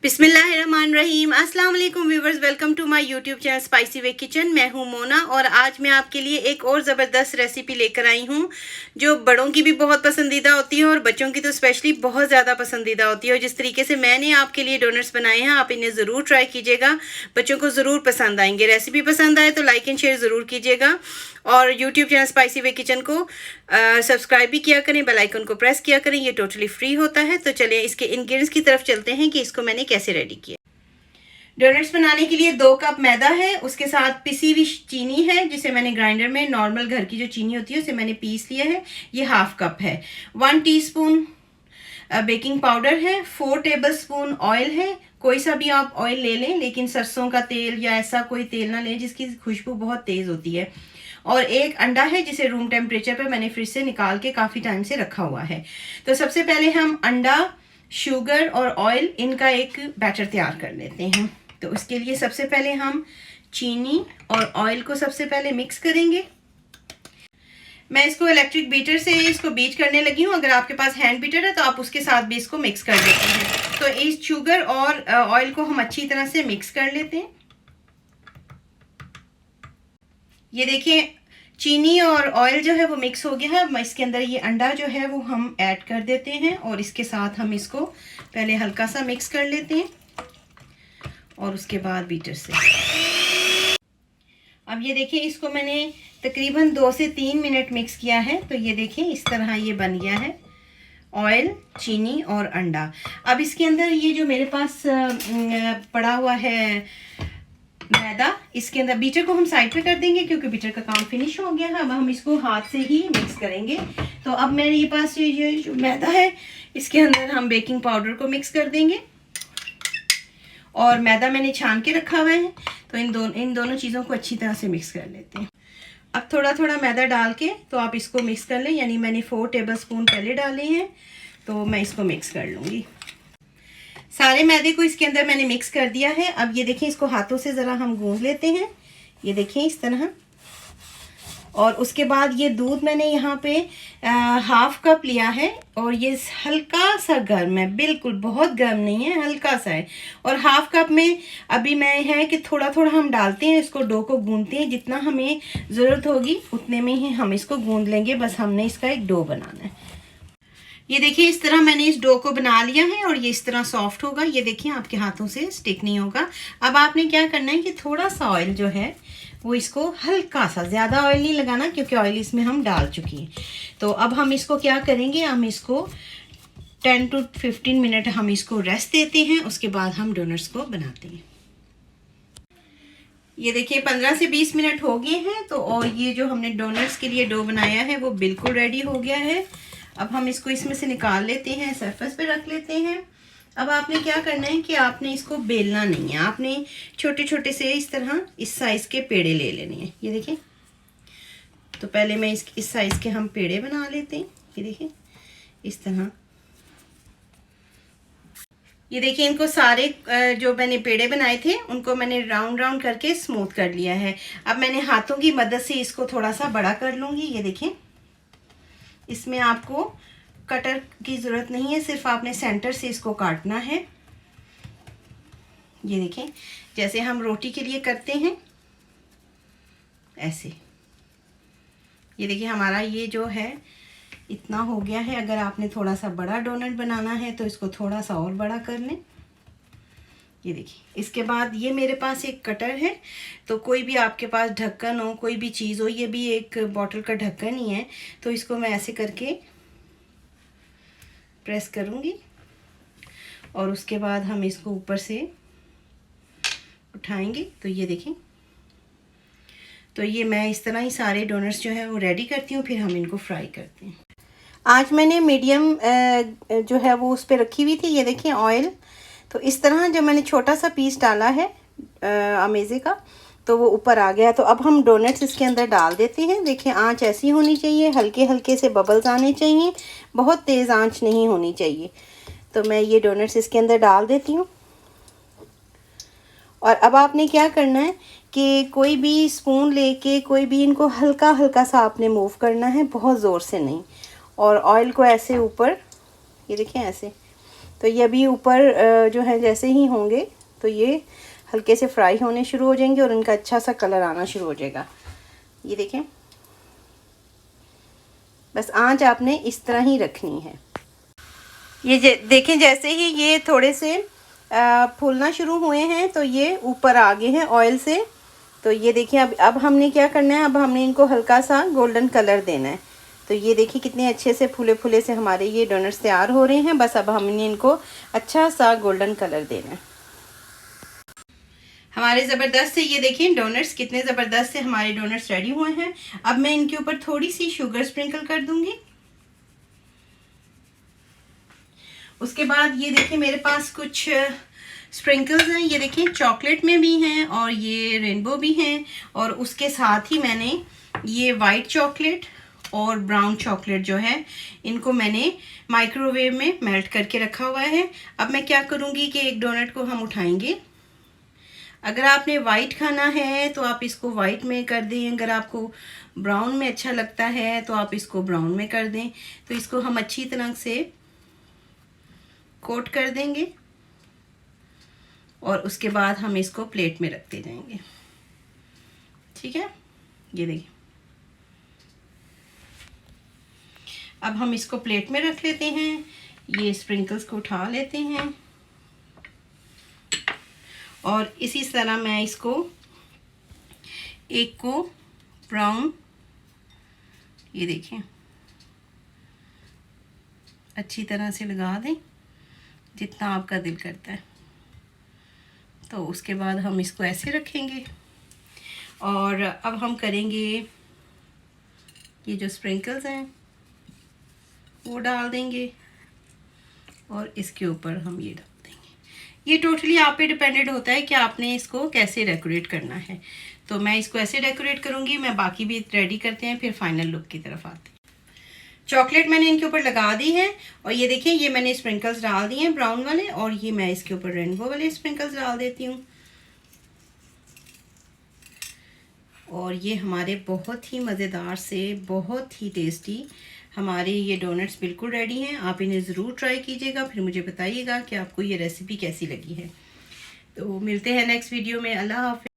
बिस्मिल्लाहिर्रहमानिर्रहीम। अस्सलाम वालेकुम viewers, welcome to my YouTube channel Spicy Way Kitchen. मैं हूं मोना और आज मैं आपके लिए एक और ज़बरदस्त रेसिपी लेकर आई हूं जो बड़ों की भी बहुत पसंदीदा होती है और बच्चों की तो स्पेशली बहुत ज़्यादा पसंदीदा होती है। और जिस तरीके से मैंने आपके लिए डोनट्स बनाए हैं, आप इन्हें ज़रूर ट्राई कीजिएगा, बच्चों को ज़रूर पसंद आएंगे। रेसिपी पसंद आए तो लाइक एंड शेयर ज़रूर कीजिएगा और YouTube channel Spicy Way kitchen को सब्सक्राइब भी किया करें, बेल आइकन को प्रेस किया करें, ये टोटली फ्री होता है। तो चलिए इसके इंग्रेडिएंट्स की तरफ चलते हैं कि इसको मैंने कैसे रेडी किया। डोनट्स बनाने के लिए 2 कप मैदा है, उसके साथ पिसी हुई चीनी है जिसे मैंने ग्राइंडर में नॉर्मल घर की जो चीनी होती है उसे मैंने पीस लिया है, ये 1/2 कप है। 1 टीस्पून बेकिंग पाउडर है, 4 टेबलस्पून ऑयल है, कोई सा भी आप ऑयल ले लें लेकिन सरसों का तेल या ऐसा कोई तेल ना लें जिसकी खुशबू बहुत तेज होती है। और 1 अंडा है जिसे रूम टेम्परेचर पे मैंने फ्रिज से निकाल के काफ़ी टाइम से रखा हुआ है। तो सबसे पहले हम अंडा, शुगर और ऑयल इनका एक बैटर तैयार कर लेते हैं। तो उसके लिए सबसे पहले हम चीनी और ऑयल को सबसे पहले मिक्स करेंगे। मैं इसको इलेक्ट्रिक बीटर से इसको बीट करने लगी हूँ, अगर आपके पास हैंड बीटर है तो आप उसके साथ भी इसको मिक्स कर लेते हैं। तो इस शुगर और ऑयल को हम अच्छी तरह से मिक्स कर लेते हैं। ये देखिए चीनी और ऑयल जो है वो मिक्स हो गया है। अब इसके अंदर ये अंडा जो है वो हम ऐड कर देते हैं और इसके साथ हम इसको पहले हल्का सा मिक्स कर लेते हैं और उसके बाद बीटर से। अब ये देखिए इसको मैंने तकरीबन 2 से 3 मिनट मिक्स किया है। तो ये देखिए इस तरह ये बन गया है, ऑयल, चीनी और अंडा। अब इसके अंदर ये जो मेरे पास पड़ा हुआ है मैदा, इसके अंदर बीटर को हम साइड पे कर देंगे क्योंकि बीटर का काम फिनिश हो गया है। अब हम इसको हाथ से ही मिक्स करेंगे। तो अब मेरे पास ये जो मैदा है इसके अंदर हम बेकिंग पाउडर को मिक्स कर देंगे और मैदा मैंने छान के रखा हुआ है। तो इन दोनों चीज़ों को अच्छी तरह से मिक्स कर लेते हैं। अब थोड़ा थोड़ा मैदा डाल के तो आप इसको मिक्स कर लें, यानी मैंने 4 टेबलस्पून पहले डाले हैं तो मैं इसको मिक्स कर लूँगी। सारे मैदे को इसके अंदर मैंने मिक्स कर दिया है। अब ये देखिए इसको हाथों से ज़रा हम गूंद लेते हैं, ये देखिए इस तरह। और उसके बाद ये दूध मैंने यहाँ पे 1/2 कप लिया है और ये हल्का सा गर्म है, बिल्कुल बहुत गर्म नहीं है, हल्का सा है। और 1/2 कप में अभी मैं है कि थोड़ा थोड़ा हम डालते हैं, इसको डो को गूंदते हैं, जितना हमें ज़रूरत होगी उतने में ही हम इसको गूंद लेंगे। बस हमने इसका एक डो बनाना है। ये देखिए इस तरह मैंने इस डो को बना लिया है और ये इस तरह सॉफ्ट होगा। ये देखिए आपके हाथों से स्टिक नहीं होगा। अब आपने क्या करना है कि थोड़ा सा ऑयल जो है वो इसको हल्का सा, ज़्यादा ऑयल नहीं लगाना क्योंकि ऑयल इसमें हम डाल चुके हैं। तो अब हम इसको क्या करेंगे, हम इसको 10 to 15 मिनट हम इसको रेस्ट देते हैं, उसके बाद हम डोनट्स को बनाते हैं। ये देखिए 15 से 20 मिनट हो गए हैं। तो और ये जो हमने डोनट्स के लिए डो बनाया है वो बिल्कुल रेडी हो गया है। अब हम इसको इसमें से निकाल लेते हैं, सरफेस पे रख लेते हैं। अब आपने क्या करना है कि आपने इसको बेलना नहीं है, आपने छोटे छोटे से इस तरह इस साइज़ के पेड़े ले लेने हैं। ये देखिए, तो पहले मैं इस साइज़ के हम पेड़े बना लेते हैं। ये देखिए इस तरह। ये देखिए इनको सारे जो मैंने पेड़े बनाए थे उनको मैंने राउंड राउंड करके स्मूथ कर लिया है। अब मैंने हाथों की मदद से इसको थोड़ा सा बड़ा कर लूँगी। ये देखिए इसमें आपको कटर की ज़रूरत नहीं है, सिर्फ आपने सेंटर से इसको काटना है। ये देखें जैसे हम रोटी के लिए करते हैं ऐसे। ये देखिए हमारा ये जो है इतना हो गया है। अगर आपने थोड़ा सा बड़ा डोनट बनाना है तो इसको थोड़ा सा और बड़ा कर लें। ये देखिए इसके बाद ये मेरे पास एक कटर है, तो कोई भी आपके पास ढक्कन हो, कोई भी चीज़ हो, ये भी एक बॉटल का ढक्कन ही है। तो इसको मैं ऐसे करके प्रेस करूँगी और उसके बाद हम इसको ऊपर से उठाएंगे। तो ये देखें, तो ये मैं इस तरह ही सारे डोनट्स जो है वो रेडी करती हूँ, फिर हम इनको फ्राई करते हैं। आज मैंने मीडियम जो है वो उस पर रखी हुई थी। ये देखें ऑयल, तो इस तरह जब मैंने छोटा सा पीस डाला है अमेज़े का तो वो ऊपर आ गया। तो अब हम डोनट्स इसके अंदर डाल देते हैं। देखिए आंच ऐसी होनी चाहिए, हल्के हल्के से बबल्स आने चाहिए, बहुत तेज़ आंच नहीं होनी चाहिए। तो मैं ये डोनट्स इसके अंदर डाल देती हूँ। और अब आपने क्या करना है कि कोई भी स्पून लेके कोई भी इनको हल्का हल्का सा आपने मूव करना है, बहुत ज़ोर से नहीं। और ऑयल को ऐसे ऊपर, ये देखिए ऐसे तो ये अभी ऊपर जो है जैसे ही होंगे तो ये हल्के से फ्राई होने शुरू हो जाएंगे और उनका अच्छा सा कलर आना शुरू हो जाएगा। ये देखें, बस आंच आपने इस तरह ही रखनी है। ये देखें जैसे ही ये थोड़े से फूलना शुरू हुए हैं तो ये ऊपर आ गए हैं ऑयल से। तो ये देखिए अब हमने क्या करना है, अब हमने इनको हल्का सा गोल्डन कलर देना है। तो ये देखिए कितने अच्छे से फूले फूले से हमारे ये डोनट्स तैयार हो रहे हैं। बस अब हमने इनको अच्छा सा गोल्डन कलर देना है। हमारे ज़बरदस्त से ये देखिए डोनट्स कितने ज़बरदस्त से हमारे डोनट्स रेडी हुए हैं। अब मैं इनके ऊपर थोड़ी सी शुगर स्प्रिंकल कर दूंगी। उसके बाद ये देखिए मेरे पास कुछ स्प्रिंकल्स हैं, ये देखिए चॉकलेट में भी हैं और ये रेनबो भी हैं। और उसके साथ ही मैंने ये वाइट चॉकलेट और ब्राउन चॉकलेट जो है इनको मैंने माइक्रोवेव में मेल्ट करके रखा हुआ है। अब मैं क्या करूँगी कि एक डोनट को हम उठाएंगे। अगर आपने वाइट खाना है तो आप इसको वाइट में कर दें, अगर आपको ब्राउन में अच्छा लगता है तो आप इसको ब्राउन में कर दें। तो इसको हम अच्छी तरह से कोट कर देंगे और उसके बाद हम इसको प्लेट में रखते जाएंगे। ठीक है, ये देखिए अब हम इसको प्लेट में रख लेते हैं। ये स्प्रिंकल्स को उठा लेते हैं और इसी तरह मैं इसको एक को ब्राउन, ये देखिए अच्छी तरह से लगा दें जितना आपका दिल करता है। तो उसके बाद हम इसको ऐसे रखेंगे और अब हम करेंगे ये जो स्प्रिंकल्स हैं वो डाल देंगे और इसके ऊपर हम ये डाल देंगे। ये टोटली आप पे डिपेंडेंट होता है कि आपने इसको कैसे डेकोरेट करना है। तो मैं इसको ऐसे डेकोरेट करूँगी। मैं बाकी भी रेडी करते हैं, फिर फाइनल लुक की तरफ आते हैं। चॉकलेट मैंने इनके ऊपर लगा दी है और ये देखिए ये मैंने स्प्रिंकल्स डाल दिए हैं ब्राउन वाले और ये मैं इसके ऊपर रेनबो वाले स्प्रिंकल्स डाल देती हूँ। और ये हमारे बहुत ही मज़ेदार से बहुत ही टेस्टी हमारे ये डोनट्स बिल्कुल रेडी हैं। आप इन्हें ज़रूर ट्राई कीजिएगा, फिर मुझे बताइएगा कि आपको ये रेसिपी कैसी लगी है। तो मिलते हैं नेक्स्ट वीडियो में। अल्लाह हाफ़िज़।